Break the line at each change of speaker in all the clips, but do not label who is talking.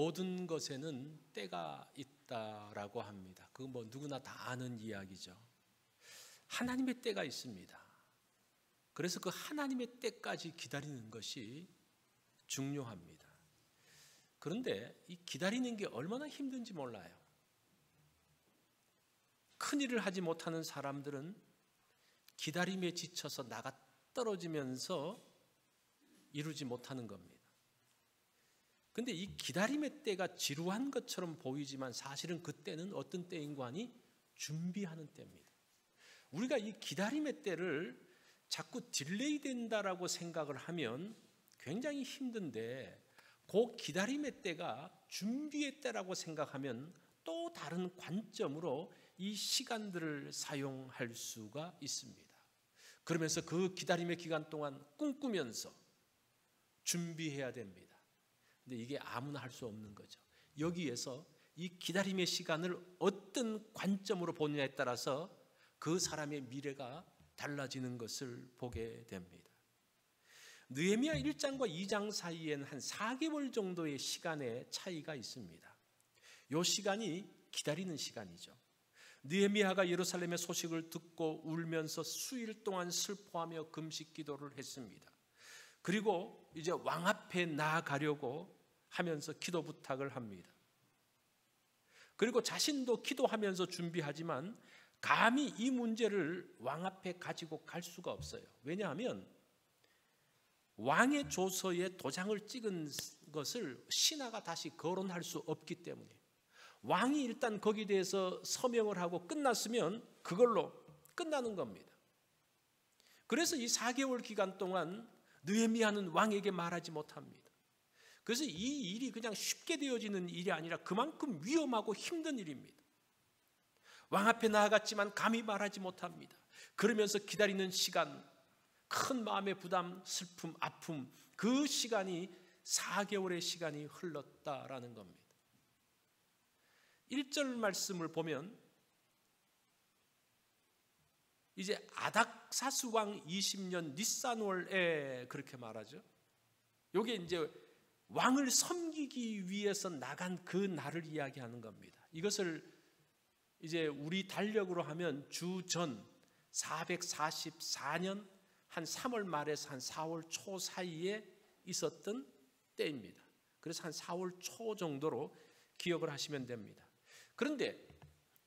모든 것에는 때가 있다라고 합니다. 그건 뭐 누구나 다 아는 이야기죠. 하나님의 때가 있습니다. 그래서 그 하나님의 때까지 기다리는 것이 중요합니다. 그런데 이 기다리는 게 얼마나 힘든지 몰라요. 큰일을 하지 못하는 사람들은 기다림에 지쳐서 나가 떨어지면서 이루지 못하는 겁니다. 그런데 이 기다림의 때가 지루한 것처럼 보이지만 사실은 그 때는 어떤 때인 거 아니? 준비하는 때입니다. 우리가 이 기다림의 때를 자꾸 딜레이 된다라고 생각을 하면 굉장히 힘든데, 그 기다림의 때가 준비의 때라고 생각하면 또 다른 관점으로 이 시간들을 사용할 수가 있습니다. 그러면서 그 기다림의 기간 동안 꿈꾸면서 준비해야 됩니다. 근데 이게 아무나 할 수 없는 거죠. 여기에서 이 기다림의 시간을 어떤 관점으로 보느냐에 따라서 그 사람의 미래가 달라지는 것을 보게 됩니다. 느헤미야 1장과 2장 사이에는 한 4개월 정도의 시간의 차이가 있습니다. 이 시간이 기다리는 시간이죠. 느헤미야가 예루살렘의 소식을 듣고 울면서 수일 동안 슬퍼하며 금식 기도를 했습니다. 그리고 이제 왕 앞에 나아가려고 하면서 기도 부탁을 합니다. 그리고 자신도 기도하면서 준비하지만 감히 이 문제를 왕 앞에 가지고 갈 수가 없어요. 왜냐하면 왕의 조서에 도장을 찍은 것을 신하가 다시 거론할 수 없기 때문에, 왕이 일단 거기에 대해서 서명을 하고 끝났으면 그걸로 끝나는 겁니다. 그래서 이 4개월 기간 동안 느헤미야는 왕에게 말하지 못합니다. 그래서 이 일이 그냥 쉽게 되어지는 일이 아니라 그만큼 위험하고 힘든 일입니다. 왕 앞에 나아갔지만 감히 말하지 못합니다. 그러면서 기다리는 시간, 큰 마음의 부담, 슬픔, 아픔, 그 시간이 4개월의 시간이 흘렀다라는 겁니다. 1절 말씀을 보면 이제 아닥사스 왕 20년 니산월에 그렇게 말하죠. 이게 이제 왕을 섬기기 위해서 나간 그 날을 이야기하는 겁니다. 이것을 이제 우리 달력으로 하면 주전 444년 한 3월 말에서 한 4월 초 사이에 있었던 때입니다. 그래서 한 4월 초 정도로 기억을 하시면 됩니다. 그런데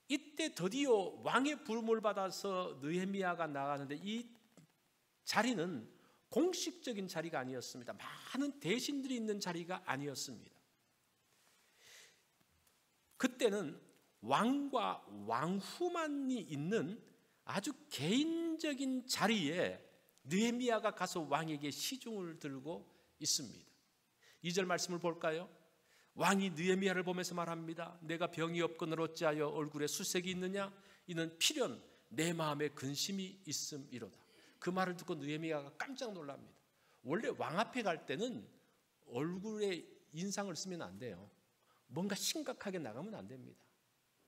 이때 드디어 왕의 부름을 받아서 느헤미야가 나가는데 이 자리는 공식적인 자리가 아니었습니다. 많은 대신들이 있는 자리가 아니었습니다. 그때는 왕과 왕후만이 있는 아주 개인적인 자리에 느헤미야가 가서 왕에게 시중을 들고 있습니다. 2절 말씀을 볼까요? 왕이 느헤미야를 보면서 말합니다. 내가 병이 없거늘 어찌하여 얼굴에 수색이 있느냐? 이는 필연 내 마음에 근심이 있음이로다. 그 말을 듣고 느헤미야가 깜짝 놀랍니다. 원래 왕 앞에 갈 때는 얼굴에 인상을 쓰면 안 돼요. 뭔가 심각하게 나가면 안 됩니다.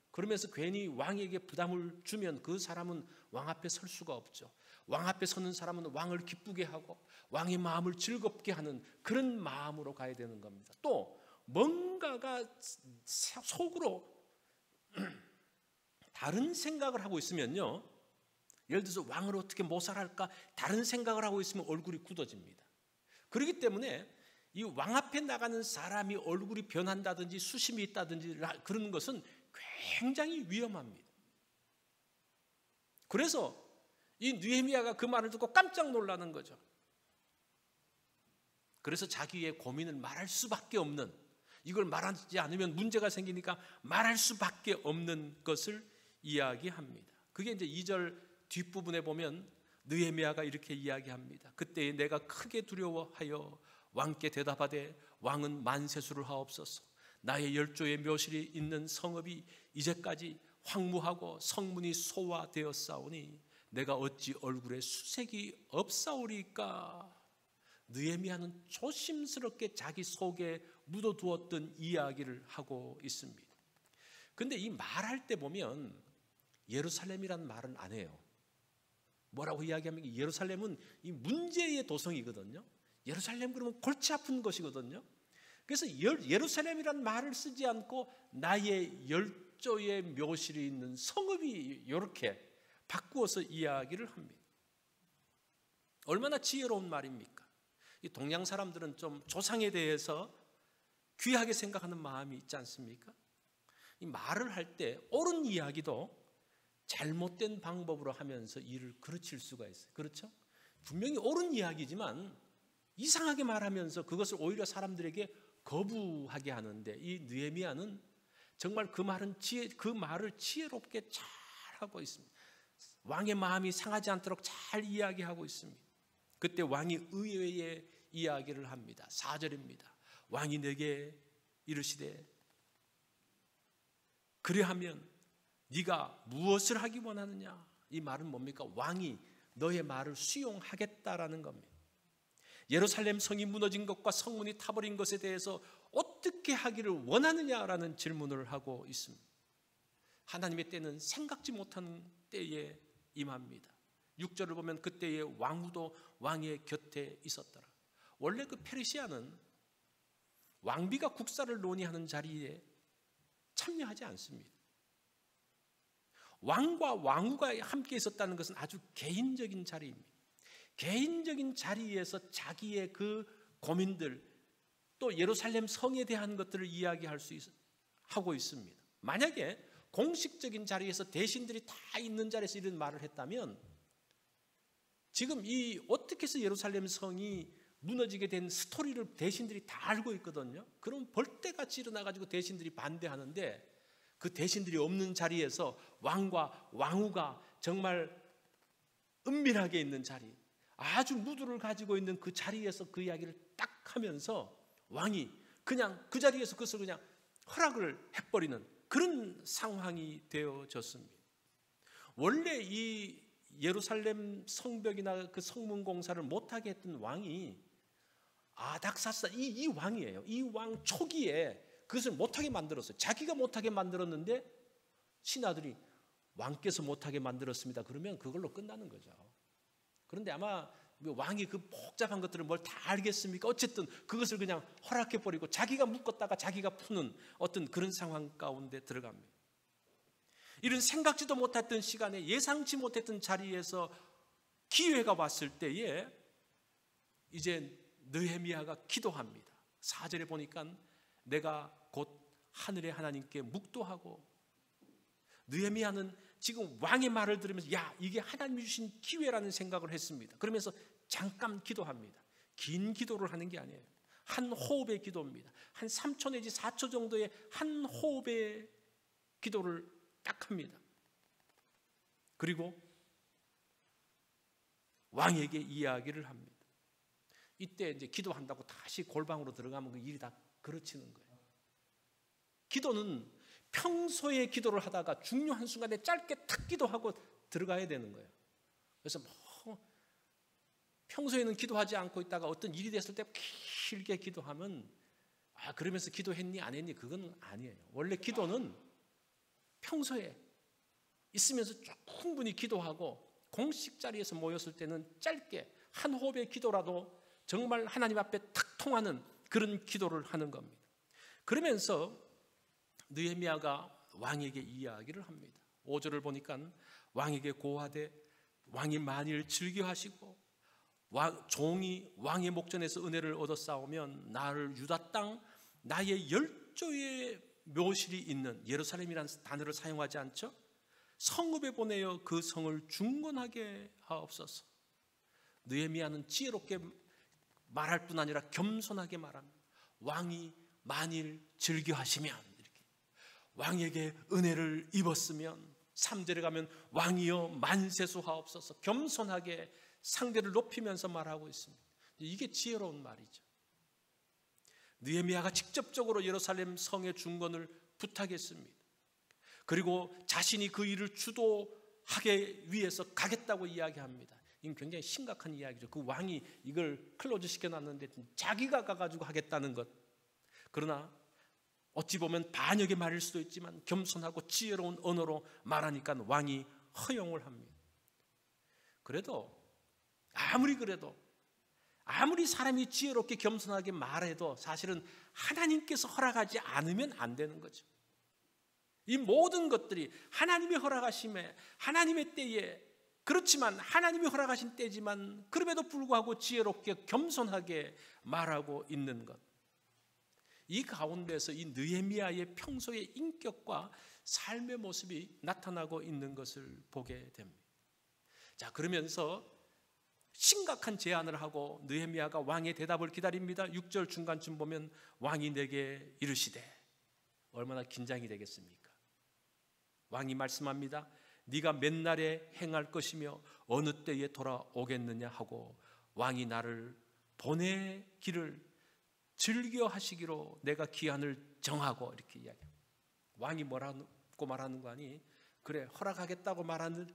그러면서 괜히 왕에게 부담을 주면 그 사람은 왕 앞에 설 수가 없죠. 왕 앞에 서는 사람은 왕을 기쁘게 하고 왕의 마음을 즐겁게 하는 그런 마음으로 가야 되는 겁니다. 또 뭔가가 속으로 다른 생각을 하고 있으면요, 예를 들어서 왕을 어떻게 모살할까 다른 생각을 하고 있으면 얼굴이 굳어집니다. 그렇기 때문에 이 왕 앞에 나가는 사람이 얼굴이 변한다든지 수심이 있다든지 그런 것은 굉장히 위험합니다. 그래서 이 느헤미야가 그 말을 듣고 깜짝 놀라는 거죠. 그래서 자기의 고민을 말할 수밖에 없는, 이걸 말하지 않으면 문제가 생기니까 말할 수밖에 없는 것을 이야기합니다. 그게 이제 2절 뒷부분에 보면 느헤미야가 이렇게 이야기합니다. 그때 내가 크게 두려워하여 왕께 대답하되 왕은 만세수를 하옵소서. 나의 열조의 묘실이 있는 성읍이 이제까지 황무하고 성문이 소화되었사오니 내가 어찌 얼굴에 수색이 없사오리까. 느헤미야는 조심스럽게 자기 속에 묻어두었던 이야기를 하고 있습니다. 그런데 이 말할 때 보면 예루살렘이란 말은 안 해요. 뭐라고 이야기하면 예루살렘은 이 문제의 도성이거든요. 예루살렘 그러면 골치 아픈 것이거든요. 그래서 예루살렘이란 말을 쓰지 않고 나의 열조의 묘실이 있는 성읍이 이렇게 바꾸어서 이야기를 합니다. 얼마나 지혜로운 말입니까? 이 동양 사람들은 좀 조상에 대해서 귀하게 생각하는 마음이 있지 않습니까? 이 말을 할 때 옳은 이야기도 잘못된 방법으로 하면서 일을 그르칠 수가 있어요. 그렇죠? 분명히 옳은 이야기지만 이상하게 말하면서 그것을 오히려 사람들에게 거부하게 하는데, 이 느헤미야는 정말 그 말을 지혜롭게 잘 하고 있습니다. 왕의 마음이 상하지 않도록 잘 이야기하고 있습니다. 그때 왕이 의외의 이야기를 합니다. 4절입니다. 왕이 내게 이르시되 그리하면 네가 무엇을 하기 원하느냐? 이 말은 뭡니까? 왕이 너의 말을 수용하겠다라는 겁니다. 예루살렘 성이 무너진 것과 성문이 타버린 것에 대해서 어떻게 하기를 원하느냐라는 질문을 하고 있습니다. 하나님의 때는 생각지 못한 때에 임합니다. 6절을 보면 그때의 왕후도 왕의 곁에 있었더라. 원래 그 페르시아는 왕비가 국사를 논의하는 자리에 참여하지 않습니다. 왕과 왕후가 함께 있었다는 것은 아주 개인적인 자리입니다. 개인적인 자리에서 자기의 그 고민들, 또 예루살렘 성에 대한 것들을 이야기할 하고 있습니다. 만약에 공식적인 자리에서 대신들이 다 있는 자리에서 이런 말을 했다면, 지금 이 어떻게 해서 예루살렘 성이 무너지게 된 스토리를 대신들이 다 알고 있거든요. 그럼 벌떼같이 일어나가지고 대신들이 반대하는데, 그 대신들이 없는 자리에서 왕과 왕후가 정말 은밀하게 있는 자리, 아주 무드를 가지고 있는 그 자리에서 그 이야기를 딱 하면서 왕이 그냥 그 자리에서 그것을 그냥 허락을 해버리는 그런 상황이 되어졌습니다. 원래 이 예루살렘 성벽이나 그 성문 공사를 못하게 했던 왕이 아닥사스 이 왕이에요. 이 왕 초기에 그것을 못하게 만들었어요. 자기가 못하게 만들었는데 신하들이 왕께서 못하게 만들었습니다. 그러면 그걸로 끝나는 거죠. 그런데 아마 왕이 그 복잡한 것들을 뭘 다 알겠습니까? 어쨌든 그것을 그냥 허락해버리고 자기가 묶었다가 자기가 푸는 어떤 그런 상황 가운데 들어갑니다. 이런 생각지도 못했던 시간에 예상치 못했던 자리에서 기회가 왔을 때에 이제 느헤미야가 기도합니다. 4절에 보니까 내가 곧 하늘의 하나님께 묵도하고, 느헤미야는 지금 왕의 말을 들으면서 야, 이게 하나님이 주신 기회라는 생각을 했습니다. 그러면서 잠깐 기도합니다. 긴 기도를 하는 게 아니에요. 한 호흡의 기도입니다. 한 3초 내지 4초 정도의 한 호흡의 기도를 딱 합니다. 그리고 왕에게 이야기를 합니다. 이때 이제 기도한다고 다시 골방으로 들어가면 그 일이 다 그르치는 거예요. 기도는 평소에 기도를 하다가 중요한 순간에 짧게 탁 기도하고 들어가야 되는 거예요. 그래서 평소에는 기도하지 않고 있다가 어떤 일이 됐을 때 길게 기도하면 그러면서 기도했니 안 했니 그건 아니에요. 원래 기도는 평소에 있으면서 충분히 기도하고 공식 자리에서 모였을 때는 짧게 한 호흡의 기도라도 정말 하나님 앞에 탁 통하는 그런 기도를 하는 겁니다. 그러면서 느헤미야가 왕에게 이야기를 합니다. 5절을 보니까 왕에게 고하되 왕이 만일 즐겨하시고 종이 왕의 목전에서 은혜를 얻어 싸우면 나를 유다 땅 나의 열조의 묘실이 있는, 예루살렘이라는 단어를 사용하지 않죠? 성읍에 보내어 그 성을 중건하게 하옵소서. 느헤미야는 지혜롭게 말할 뿐 아니라 겸손하게 말합니다. 왕이 만일 즐겨하시면, 이렇게 왕에게 은혜를 입었으면, 3절에 가면 왕이여 만세수하옵소서. 겸손하게 상대를 높이면서 말하고 있습니다. 이게 지혜로운 말이죠. 느헤미야가 직접적으로 예루살렘 성의 중건을 부탁했습니다. 그리고 자신이 그 일을 주도하기 위해서 가겠다고 이야기합니다. 이건 굉장히 심각한 이야기죠. 그 왕이 이걸 클로즈 시켜놨는데 자기가 가가지고 하겠다는 것. 그러나 어찌 보면 반역의 말일 수도 있지만 겸손하고 지혜로운 언어로 말하니까 왕이 허용을 합니다. 그래도 아무리 그래도 아무리 사람이 지혜롭게 겸손하게 말해도 사실은 하나님께서 허락하지 않으면 안 되는 거죠. 이 모든 것들이 하나님의 허락하심에, 하나님의 때에, 그렇지만 하나님이 허락하신 때지만 그럼에도 불구하고 지혜롭게 겸손하게 말하고 있는 것, 이 가운데서 이 느헤미야의 평소의 인격과 삶의 모습이 나타나고 있는 것을 보게 됩니다. 자, 그러면서 심각한 제안을 하고 느헤미야가 왕의 대답을 기다립니다. 6절 중간쯤 보면 왕이 내게 이르시되, 얼마나 긴장이 되겠습니까? 왕이 말씀합니다. 네가 몇 날에 행할 것이며 어느 때에 돌아오겠느냐 하고 왕이 나를 보내기를 즐겨 하시기로 내가 기한을 정하고, 이렇게 이야기합니다. 왕이 뭐라고 말하는 거 아니? 그래, 허락하겠다고 말하는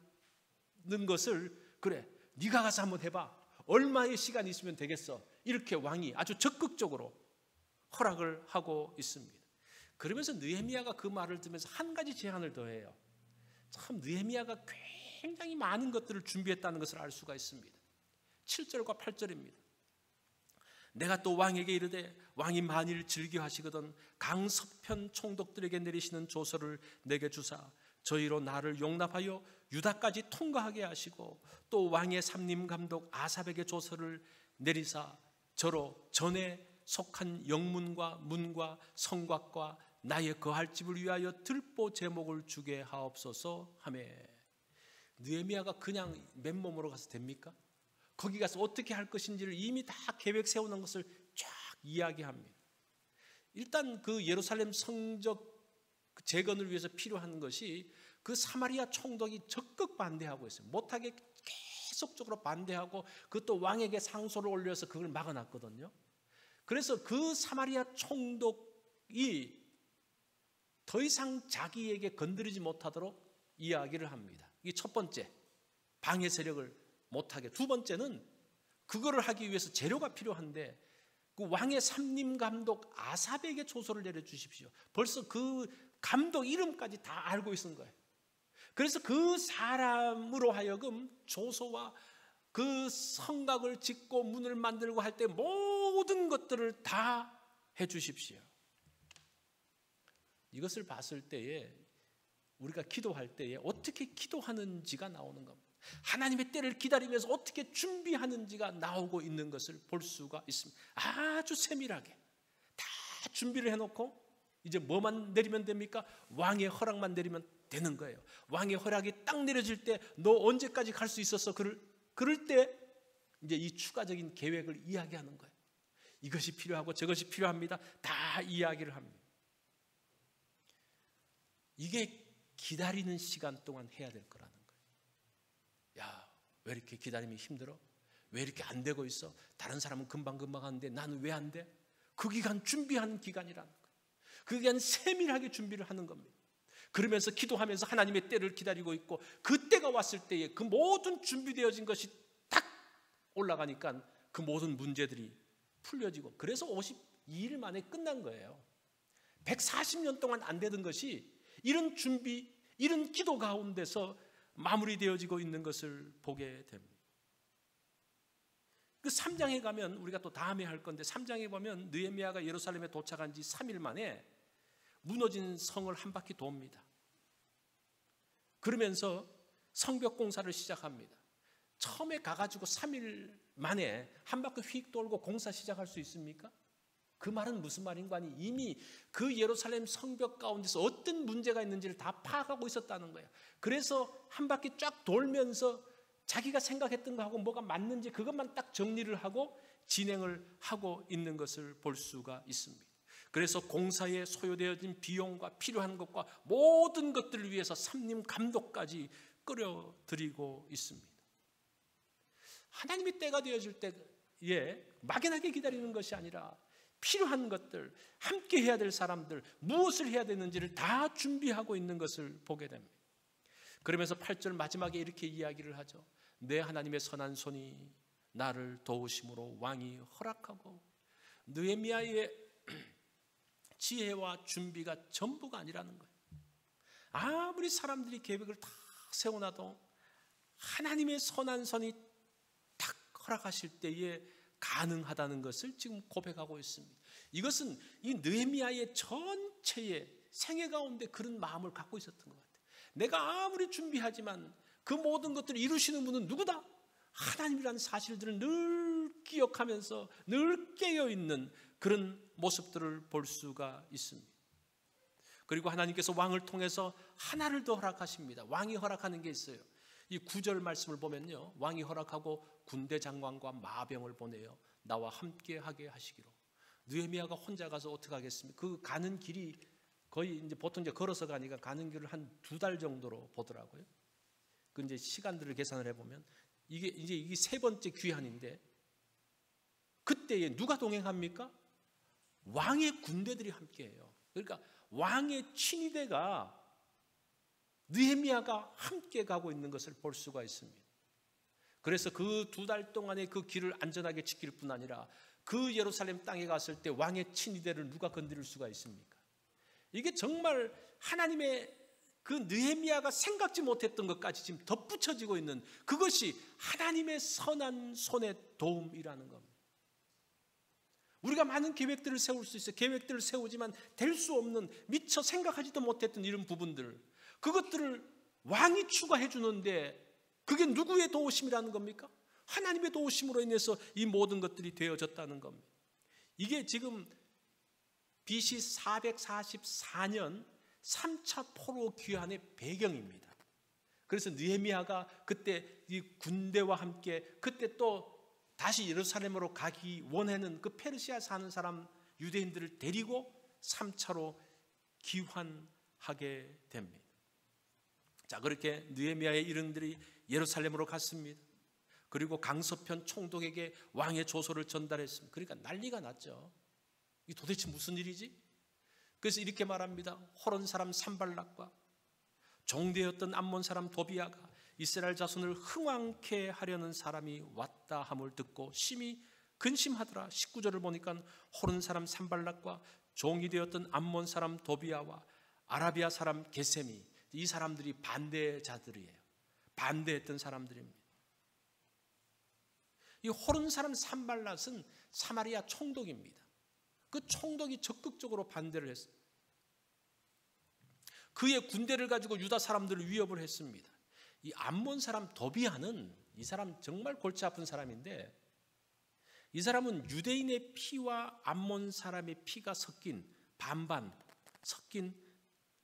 것을, 그래, 네가 가서 한번 해봐. 얼마의 시간이 있으면 되겠어. 이렇게 왕이 아주 적극적으로 허락을 하고 있습니다. 그러면서 느헤미야가 그 말을 들으면서 한 가지 제안을 더해요. 참 느헤미야가 굉장히 많은 것들을 준비했다는 것을 알 수가 있습니다. 7절과 8절입니다. 내가 또 왕에게 이르되 왕이 만일 즐겨하시거든 강서편 총독들에게 내리시는 조서를 내게 주사 저희로 나를 용납하여 유다까지 통과하게 하시고, 또 왕의 삼림 감독 아삽에게 조서를 내리사 저로 전에 속한 영문과 문과 성곽과 나의 거할 집을 위하여 들보 제목을 주게 하옵소서 하며, 느헤미야가 그냥 맨몸으로 가서 됩니까? 거기 가서 어떻게 할 것인지를 이미 다 계획 세우는 것을 쫙 이야기합니다. 일단 그 예루살렘 성적 재건을 위해서 필요한 것이 그 사마리아 총독이 적극 반대하고 있어요. 못하게 계속적으로 반대하고 그것도 왕에게 상소를 올려서 그걸 막아놨거든요. 그래서 그 사마리아 총독이 더 이상 자기에게 건드리지 못하도록 이야기를 합니다. 이게 첫 번째, 방해 세력을 못하게. 두 번째는 그거를 하기 위해서 재료가 필요한데 그 왕의 삼림 감독 아삽에게 조서를 내려주십시오. 벌써 그 감독 이름까지 다 알고 있는 거예요. 그래서 그 사람으로 하여금 조서와 그 성곽을 짓고 문을 만들고 할 때 모든 것들을 다 해주십시오. 이것을 봤을 때에 우리가 기도할 때에 어떻게 기도하는지가 나오는 겁니다. 하나님의 때를 기다리면서 어떻게 준비하는지가 나오고 있는 것을 볼 수가 있습니다. 아주 세밀하게 다 준비를 해놓고 이제 뭐만 내리면 됩니까? 왕의 허락만 내리면 되는 거예요. 왕의 허락이 딱 내려질 때 너 언제까지 갈 수 있었어? 그럴 때 이제 이 추가적인 계획을 이야기하는 거예요. 이것이 필요하고 저것이 필요합니다. 다 이야기를 합니다. 이게 기다리는 시간 동안 해야 될 거라는 거예요. 야, 왜 이렇게 기다림이 힘들어? 왜 이렇게 안 되고 있어? 다른 사람은 금방금방 하는데 나는 왜 안 돼? 그 기간 준비하는 기간이라는 거예요. 그 기간 세밀하게 준비를 하는 겁니다. 그러면서 기도하면서 하나님의 때를 기다리고 있고, 그 때가 왔을 때에 그 모든 준비되어진 것이 딱 올라가니까 그 모든 문제들이 풀려지고, 그래서 52일 만에 끝난 거예요. 140년 동안 안 되던 것이 이런 준비, 이런 기도 가운데서 마무리되어지고 있는 것을 보게 됩니다. 그 3장에 가면 우리가 또 다음에 할 건데, 3장에 보면 느헤미야가 예루살렘에 도착한 지 3일 만에 무너진 성을 한 바퀴 돕니다. 그러면서 성벽 공사를 시작합니다. 처음에 가가지고 3일 만에 한 바퀴 휙 돌고 공사 시작할 수 있습니까? 그 말은 무슨 말인가 하니 이미 그 예루살렘 성벽 가운데서 어떤 문제가 있는지를 다 파악하고 있었다는 거예요. 그래서 한 바퀴 쫙 돌면서 자기가 생각했던 거하고 뭐가 맞는지 그것만 딱 정리를 하고 진행을 하고 있는 것을 볼 수가 있습니다. 그래서 공사에 소요되어진 비용과 필요한 것과 모든 것들을 위해서 삼림 감독까지 끌어들이고 있습니다. 하나님의 때가 되어질 때에 막연하게 기다리는 것이 아니라 필요한 것들, 함께 해야 될 사람들, 무엇을 해야 되는지를 다 준비하고 있는 것을 보게 됩니다. 그러면서 8절 마지막에 이렇게 이야기를 하죠. 내 하나님의 선한 손이 나를 도우심으로 왕이 허락하고, 느헤미야의 지혜와 준비가 전부가 아니라는 거예요. 아무리 사람들이 계획을 다 세워놔도 하나님의 선한 손이 탁 허락하실 때에 가능하다는 것을 지금 고백하고 있습니다. 이것은 이 느헤미야의 전체의 생애 가운데 그런 마음을 갖고 있었던 것 같아요. 내가 아무리 준비하지만 그 모든 것들을 이루시는 분은 누구다? 하나님이라는 사실들을 늘 기억하면서 늘 깨어있는 그런 모습들을 볼 수가 있습니다. 그리고 하나님께서 왕을 통해서 하나를 더 허락하십니다. 왕이 허락하는 게 있어요. 이 9절 말씀을 보면요, 왕이 허락하고 군대 장관과 마병을 보내어 나와 함께 하게 하시기로. 느헤미야가 혼자 가서 어떻게 하겠습니까? 그 가는 길이 거의 이제 보통 이제 걸어서 가니까 가는 길을 한 2달 정도로 보더라고요. 그 이제 시간들을 계산을 해보면 이게 세 번째 귀환인데, 그때에 누가 동행합니까? 왕의 군대들이 함께해요. 그러니까 왕의 친위대가 느헤미야가 함께 가고 있는 것을 볼 수가 있습니다. 그래서 그 2달 동안의 그 길을 안전하게 지킬 뿐 아니라 그 예루살렘 땅에 갔을 때 왕의 친위대를 누가 건드릴 수가 있습니까? 이게 정말 하나님의 그 느헤미야가 생각지 못했던 것까지 지금 덧붙여지고 있는, 그것이 하나님의 선한 손의 도움이라는 겁니다. 우리가 많은 계획들을 세울 수 있어요. 계획들을 세우지만 될 수 없는, 미처 생각하지도 못했던 이런 부분들, 그것들을 왕이 추가해 주는데 그게 누구의 도우심이라는 겁니까? 하나님의 도우심으로 인해서 이 모든 것들이 되어졌다는 겁니다. 이게 지금 BC 444년 3차 포로 귀환의 배경입니다. 그래서 느헤미야가 그때 이 군대와 함께 그때 또 다시 예루살렘으로 가기 원하는 그 페르시아 사는 사람 유대인들을 데리고 3차로 귀환하게 됩니다. 자, 그렇게 느헤미야의 일행들이 예루살렘으로 갔습니다. 그리고 강서편 총독에게 왕의 조서를 전달했습니다. 그러니까 난리가 났죠. 이게 도대체 무슨 일이지? 그래서 이렇게 말합니다. 호론 사람 산발락과 종되었던 암몬 사람 도비야가 이스라엘 자손을 흥왕케 하려는 사람이 왔다 함을 듣고 심히 근심하더라. 19절을 보니까 호론 사람 산발락과 종이 되었던 암몬 사람 도비야와 아라비아 사람 게셈이, 이 사람들이 반대자들이에요. 반대했던 사람들입니다. 이 호론 사람 산발락은 사마리아 총독입니다. 그 총독이 적극적으로 반대를 했어요. 그의 군대를 가지고 유다 사람들을 위협을 했습니다. 이 암몬 사람 도비야는, 이 사람 정말 골치 아픈 사람인데, 이 사람은 유대인의 피와 암몬 사람의 피가 섞인, 반반 섞인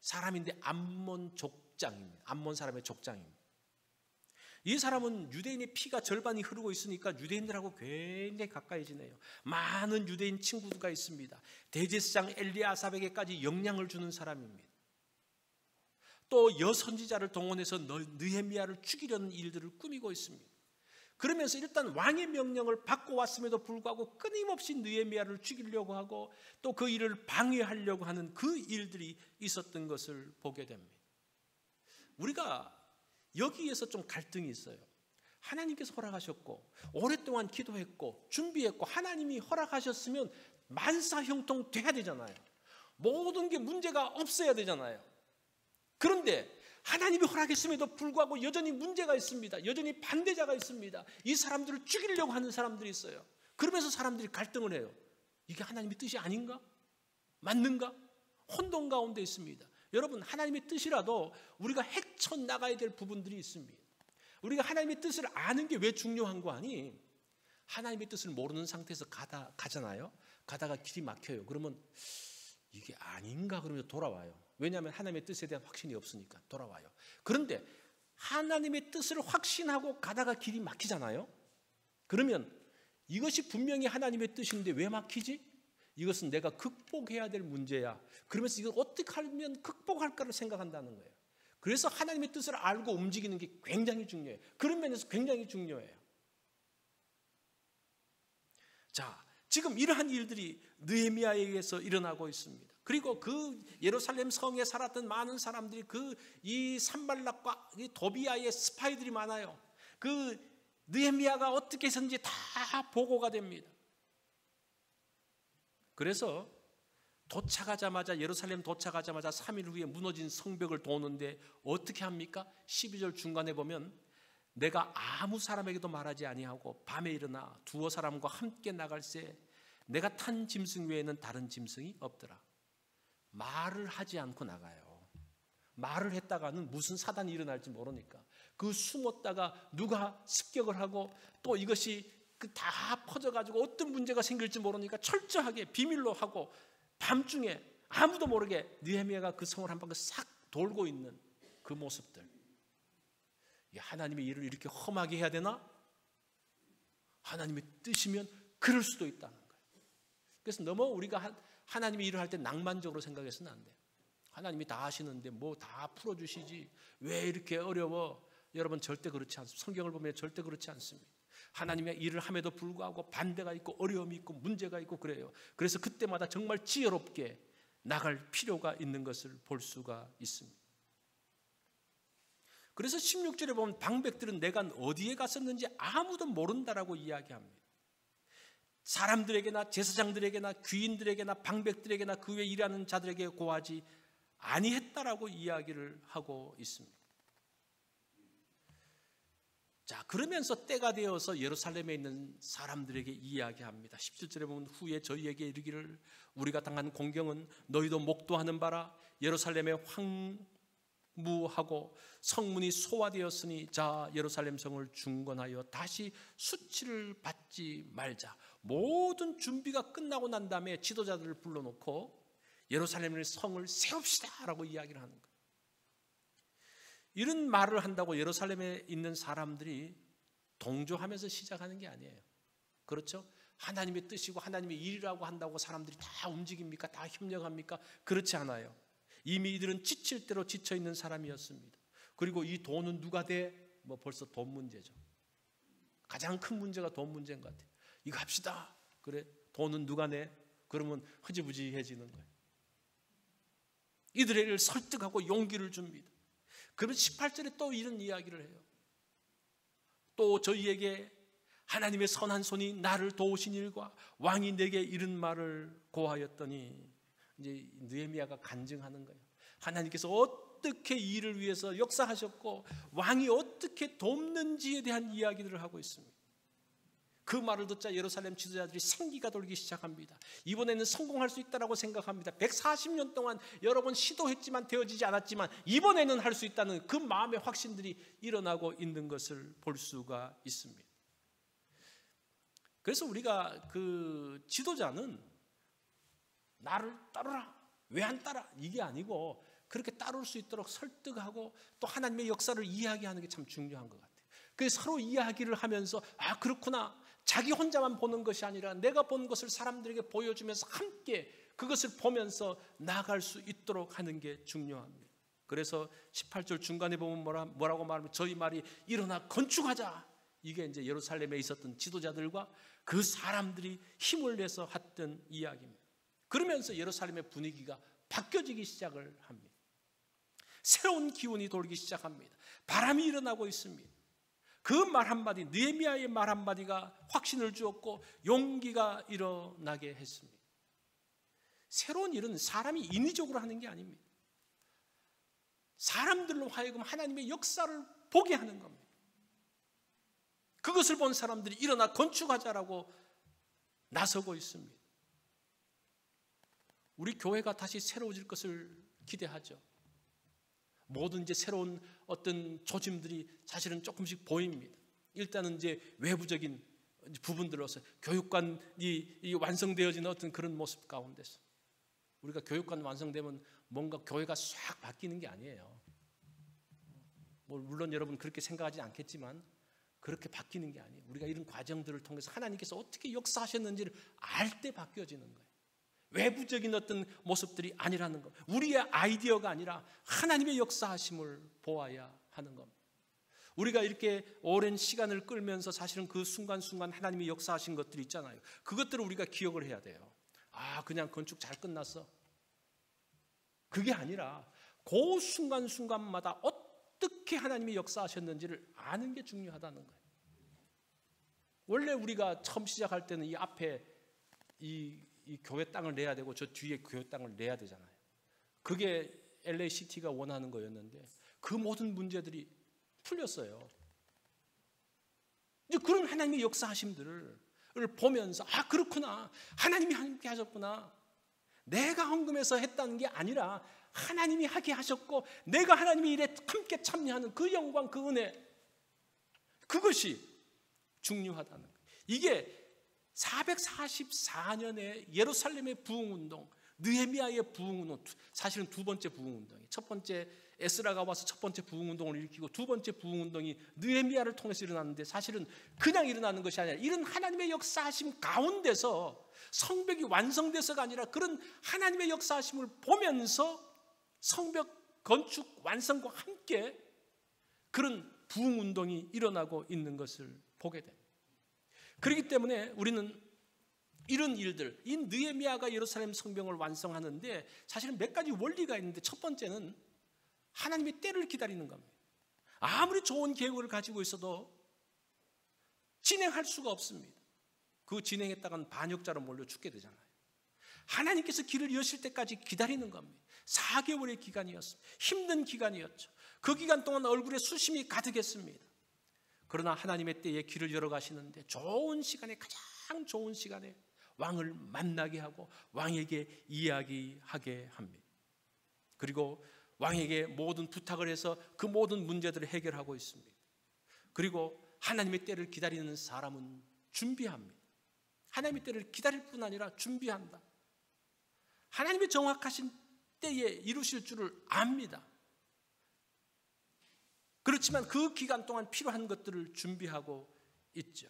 사람인데 암몬 족장입니다. 암몬 사람의 족장입니다. 이 사람은 유대인의 피가 절반이 흐르고 있으니까 유대인들하고 굉장히 가까이 지내요. 많은 유대인 친구가 있습니다. 대제사장 엘리아삽에게까지 영향을 주는 사람입니다. 또 여선지자를 동원해서 느헤미야를 죽이려는 일들을 꾸미고 있습니다. 그러면서 일단 왕의 명령을 받고 왔음에도 불구하고 끊임없이 느헤미야를 죽이려고 하고 또 그 일을 방해하려고 하는 그 일들이 있었던 것을 보게 됩니다. 우리가 여기에서 좀 갈등이 있어요. 하나님께서 허락하셨고 오랫동안 기도했고 준비했고 하나님이 허락하셨으면 만사형통 돼야 되잖아요. 모든 게 문제가 없어야 되잖아요. 그런데 하나님이 허락했음에도 불구하고 여전히 문제가 있습니다. 여전히 반대자가 있습니다. 이 사람들을 죽이려고 하는 사람들이 있어요. 그러면서 사람들이 갈등을 해요. 이게 하나님의 뜻이 아닌가? 맞는가? 혼돈 가운데 있습니다. 여러분, 하나님의 뜻이라도 우리가 헤쳐나가야 될 부분들이 있습니다. 우리가 하나님의 뜻을 아는 게 왜 중요한 거 아니? 하나님의 뜻을 모르는 상태에서 가잖아요. 가다가 길이 막혀요. 그러면 이게 아닌가? 그러면서 돌아와요. 왜냐하면 하나님의 뜻에 대한 확신이 없으니까 돌아와요. 그런데 하나님의 뜻을 확신하고 가다가 길이 막히잖아요. 그러면 이것이 분명히 하나님의 뜻인데 왜 막히지? 이것은 내가 극복해야 될 문제야. 그러면서 이걸 어떻게 하면 극복할까를 생각한다는 거예요. 그래서 하나님의 뜻을 알고 움직이는 게 굉장히 중요해요. 그런 면에서 굉장히 중요해요. 자, 지금 이러한 일들이 느헤미야에게서 일어나고 있습니다. 그리고 그 예루살렘 성에 살았던 많은 사람들이 이 산발락과 이 도비야의 스파이들이 많아요. 그 느헤미야가 어떻게 해서든지 다 보고가 됩니다. 그래서 예루살렘 도착하자마자 3일 후에 무너진 성벽을 도는데 어떻게 합니까? 12절 중간에 보면 내가 아무 사람에게도 말하지 아니하고 밤에 일어나 두어 사람과 함께 나갈새 내가 탄 짐승 외에는 다른 짐승이 없더라. 말을 하지 않고 나가요. 말을 했다가는 무슨 사단이 일어날지 모르니까 그 숨었다가 누가 습격을 하고 또 이것이 다 퍼져가지고 어떤 문제가 생길지 모르니까 철저하게 비밀로 하고 밤중에 아무도 모르게 느헤미야가 그 성을 한 바퀴 싹 돌고 있는 그 모습들. 하나님의 일을 이렇게 험하게 해야 되나? 하나님의 뜻이면 그럴 수도 있다는 거예요. 그래서 너무 우리가 하나님의 일을 할 때 낭만적으로 생각해서는 안 돼요. 하나님이 다 하시는데 뭐 다 풀어주시지 왜 이렇게 어려워? 여러분 절대 그렇지 않습니다. 성경을 보면 절대 그렇지 않습니다. 하나님의 일을 함에도 불구하고 반대가 있고 어려움이 있고 문제가 있고 그래요. 그래서 그때마다 정말 지혜롭게 나갈 필요가 있는 것을 볼 수가 있습니다. 그래서 16절에 보면 방백들은 내가 어디에 갔었는지 아무도 모른다라고 이야기합니다. 사람들에게나 제사장들에게나 귀인들에게나 방백들에게나 그 외에 일하는 자들에게 고하지 아니했다라고 이야기를 하고 있습니다. 자, 그러면서 때가 되어서 예루살렘에 있는 사람들에게 이야기합니다. 17절에 보면 후에 저희에게 이르기를 우리가 당한 공경은 너희도 목도하는 바라 예루살렘에 황무하고 성문이 소화되었으니 자 예루살렘 성을 중건하여 다시 수치를 받지 말자. 모든 준비가 끝나고 난 다음에 지도자들을 불러놓고 예루살렘의 성을 세웁시다 라고 이야기를 하는 거예요. 이런 말을 한다고 예루살렘에 있는 사람들이 동조하면서 시작하는 게 아니에요. 그렇죠? 하나님의 뜻이고 하나님의 일이라고 한다고 사람들이 다 움직입니까? 다 협력합니까? 그렇지 않아요. 이미 이들은 지칠 대로 지쳐있는 사람이었습니다. 그리고 이 돈은 누가 돼? 뭐 벌써 돈 문제죠. 가장 큰 문제가 돈 문제인 것 같아요. 이거 합시다. 그래, 돈은 누가 내? 그러면 흐지부지해지는 거예요. 이들을 설득하고 용기를 줍니다. 그러면 18절에 또 이런 이야기를 해요. 또 저희에게 하나님의 선한 손이 나를 도우신 일과 왕이 내게 이른 말을 고하였더니 이제 느헤미야가 간증하는 거예요. 하나님께서 어떻게 이 일을 위해서 역사하셨고 왕이 어떻게 돕는지에 대한 이야기들을 하고 있습니다. 그 말을 듣자 예루살렘 지도자들이 생기가 돌기 시작합니다. 이번에는 성공할 수 있다고 생각합니다. 140년 동안 여러 번 시도했지만 되어지지 않았지만 이번에는 할 수 있다는 그 마음의 확신들이 일어나고 있는 것을 볼 수가 있습니다. 그래서 우리가 그 지도자는 나를 따르라, 왜 안 따라? 이게 아니고 그렇게 따를 수 있도록 설득하고 또 하나님의 역사를 이야기하는 게 참 중요한 것 같아요. 그래서 서로 이야기를 하면서 아 그렇구나, 자기 혼자만 보는 것이 아니라 내가 본 것을 사람들에게 보여주면서 함께 그것을 보면서 나아갈 수 있도록 하는 게 중요합니다. 그래서 18절 중간에 보면 뭐라고 말하면 저희 말이 일어나 건축하자. 이게 이제 예루살렘에 있었던 지도자들과 그 사람들이 힘을 내서 했던 이야기입니다. 그러면서 예루살렘의 분위기가 바뀌어지기 시작을 합니다. 새로운 기운이 돌기 시작합니다. 바람이 일어나고 있습니다. 그 말 한마디, 느헤미야의 말 한마디가 확신을 주었고 용기가 일어나게 했습니다. 새로운 일은 사람이 인위적으로 하는 게 아닙니다. 사람들로 하여금 하나님의 역사를 보게 하는 겁니다. 그것을 본 사람들이 일어나 건축하자라고 나서고 있습니다. 우리 교회가 다시 새로워질 것을 기대하죠. 모든 이제 새로운 어떤 조짐들이 사실은 조금씩 보입니다. 일단은 이제 외부적인 부분들로서 교육관이 완성되어지는 어떤 그런 모습 가운데서 우리가 교육관 완성되면 뭔가 교회가 싹 바뀌는 게 아니에요. 물론 여러분 그렇게 생각하지 않겠지만 그렇게 바뀌는 게 아니에요. 우리가 이런 과정들을 통해서 하나님께서 어떻게 역사하셨는지를 알 때 바뀌어지는 거예요. 외부적인 어떤 모습들이 아니라는 것, 우리의 아이디어가 아니라 하나님의 역사하심을 보아야 하는 겁니다. 우리가 이렇게 오랜 시간을 끌면서 사실은 그 순간순간 하나님이 역사하신 것들이 있잖아요. 그것들을 우리가 기억을 해야 돼요. 아, 그냥 건축 잘 끝났어. 그게 아니라 그 순간순간마다 어떻게 하나님이 역사하셨는지를 아는 게 중요하다는 거예요. 원래 우리가 처음 시작할 때는 이 앞에 이 교회 땅을 내야 되고 저 뒤에 교회 땅을 내야 되잖아요. 그게 LACT가 원하는 거였는데 그 모든 문제들이 풀렸어요. 이제 그런 하나님의 역사하심들을 보면서 아 그렇구나, 하나님이 함께 하셨구나. 내가 헌금해서 했다는 게 아니라 하나님이 하게 하셨고 내가 하나님의 일에 함께 참여하는 그 영광, 그 은혜, 그것이 중요하다는 거예요. 이게 444년에 예루살렘의 부흥운동, 느헤미야의 부흥운동, 사실은 두 번째 부흥운동이, 첫 번째 에스라가 와서 첫 번째 부흥운동을 일으키고 두 번째 부흥운동이 느헤미야를 통해서 일어났는데, 사실은 그냥 일어나는 것이 아니라 이런 하나님의 역사하심 가운데서 성벽이 완성돼서가 아니라 그런 하나님의 역사하심을 보면서 성벽 건축 완성과 함께 그런 부흥운동이 일어나고 있는 것을 보게 됩니다. 그렇기 때문에 우리는 이런 일들, 이 느헤미야가 예루살렘 성벽을 완성하는데 사실은 몇 가지 원리가 있는데, 첫 번째는 하나님의 때를 기다리는 겁니다. 아무리 좋은 계획을 가지고 있어도 진행할 수가 없습니다. 그 진행했다가는 반역자로 몰려 죽게 되잖아요. 하나님께서 길을 여실 때까지 기다리는 겁니다. 4개월의 기간이었습니다. 힘든 기간이었죠. 그 기간 동안 얼굴에 수심이 가득했습니다. 그러나 하나님의 때에 길을 열어가시는데 좋은 시간에, 가장 좋은 시간에 왕을 만나게 하고 왕에게 이야기하게 합니다. 그리고 왕에게 모든 부탁을 해서 그 모든 문제들을 해결하고 있습니다. 그리고 하나님의 때를 기다리는 사람은 준비합니다. 하나님의 때를 기다릴 뿐 아니라 준비한다. 하나님의 정확하신 때에 이루실 줄을 압니다. 그렇지만 그 기간 동안 필요한 것들을 준비하고 있죠.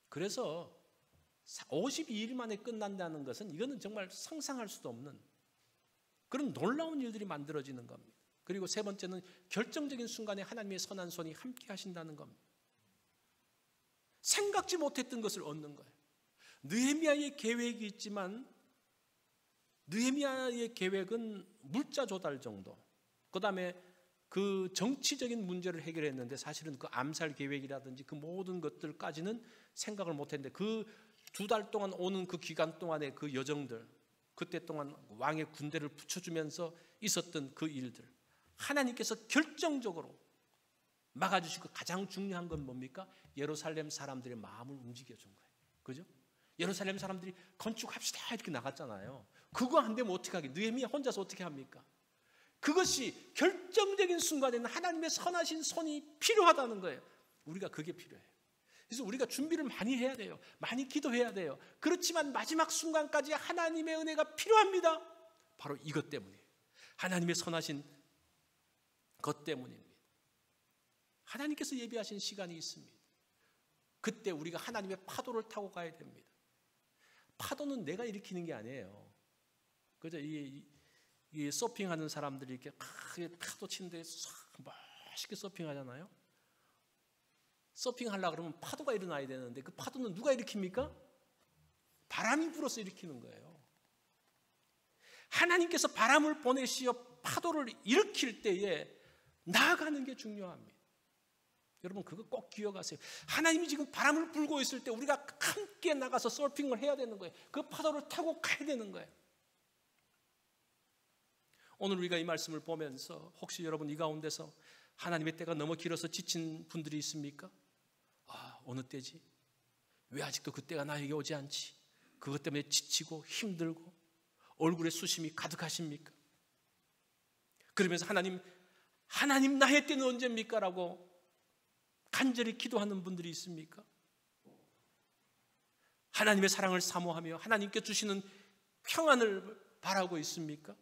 그래서 52일 만에 끝난다는 것은, 이거는 정말 상상할 수도 없는 그런 놀라운 일들이 만들어지는 겁니다. 그리고 세 번째는 결정적인 순간에 하나님의 선한 손이 함께 하신다는 겁니다. 생각지 못했던 것을 얻는 거예요. 느헤미야의 계획이 있지만 느헤미야의 계획은 물자 조달 정도, 그 다음에 그 정치적인 문제를 해결했는데 사실은 그 암살 계획이라든지 그 모든 것들까지는 생각을 못했는데, 그 2달 동안 오는 그 기간 동안의 그 여정들, 그때 동안 왕의 군대를 붙여주면서 있었던 그 일들, 하나님께서 결정적으로 막아주시고, 가장 중요한 건 뭡니까? 예루살렘 사람들의 마음을 움직여준 거예요. 그죠? 예루살렘 사람들이 건축합시다 이렇게 나갔잖아요. 그거 안 되면 어떻게 하겠어요? 느헤미야 혼자서 어떻게 합니까? 그것이 결정적인 순간에는 하나님의 선하신 손이 필요하다는 거예요. 우리가 그게 필요해요. 그래서 우리가 준비를 많이 해야 돼요. 많이 기도해야 돼요. 그렇지만 마지막 순간까지 하나님의 은혜가 필요합니다. 바로 이것 때문이에요. 하나님의 선하신 것 때문입니다. 하나님께서 예비하신 시간이 있습니다. 그때 우리가 하나님의 파도를 타고 가야 됩니다. 파도는 내가 일으키는 게 아니에요. 그죠? 이 서핑하는 사람들이 이렇게 파도 치는데 멋있게 서핑하잖아요. 서핑하려고 그러면 파도가 일어나야 되는데, 그 파도는 누가 일으킵니까? 바람이 불어서 일으키는 거예요. 하나님께서 바람을 보내시어 파도를 일으킬 때에 나아가는 게 중요합니다. 여러분 그거 꼭 기억하세요. 하나님이 지금 바람을 불고 있을 때 우리가 함께 나가서 서핑을 해야 되는 거예요. 그 파도를 타고 가야 되는 거예요. 오늘 우리가 이 말씀을 보면서 혹시 여러분 이 가운데서 하나님의 때가 너무 길어서 지친 분들이 있습니까? 아, 어느 때지? 왜 아직도 그 때가 나에게 오지 않지? 그것 때문에 지치고 힘들고 얼굴에 수심이 가득하십니까? 그러면서 하나님 나의 때는 언제입니까? 라고 간절히 기도하는 분들이 있습니까? 하나님의 사랑을 사모하며 하나님께 주시는 평안을 바라고 있습니까?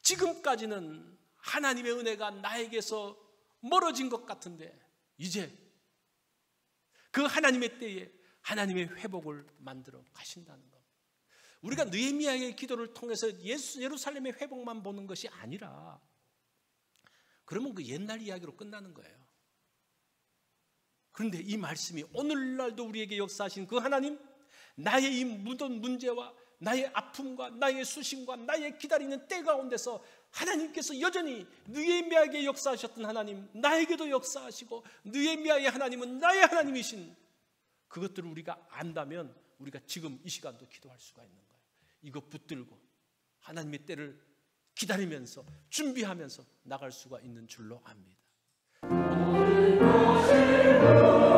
지금까지는 하나님의 은혜가 나에게서 멀어진 것 같은데, 이제 그 하나님의 때에 하나님의 회복을 만들어 가신다는 겁니다. 우리가 느헤미야의 기도를 통해서 예루살렘의 회복만 보는 것이 아니라, 그러면 그 옛날 이야기로 끝나는 거예요. 그런데 이 말씀이 오늘날도 우리에게 역사하신 그 하나님, 나의 이 모든 문제와 나의 아픔과 나의 수심과 나의 기다리는 때 가운데서 하나님께서 여전히 느헤미야에게 역사하셨던 하나님, 나에게도 역사하시고 느헤미야의 하나님은 나의 하나님이신 그것들을 우리가 안다면 우리가 지금 이 시간도 기도할 수가 있는 거예요. 이거 붙들고 하나님의 때를 기다리면서 준비하면서 나갈 수가 있는 줄로 압니다.
주옵소서.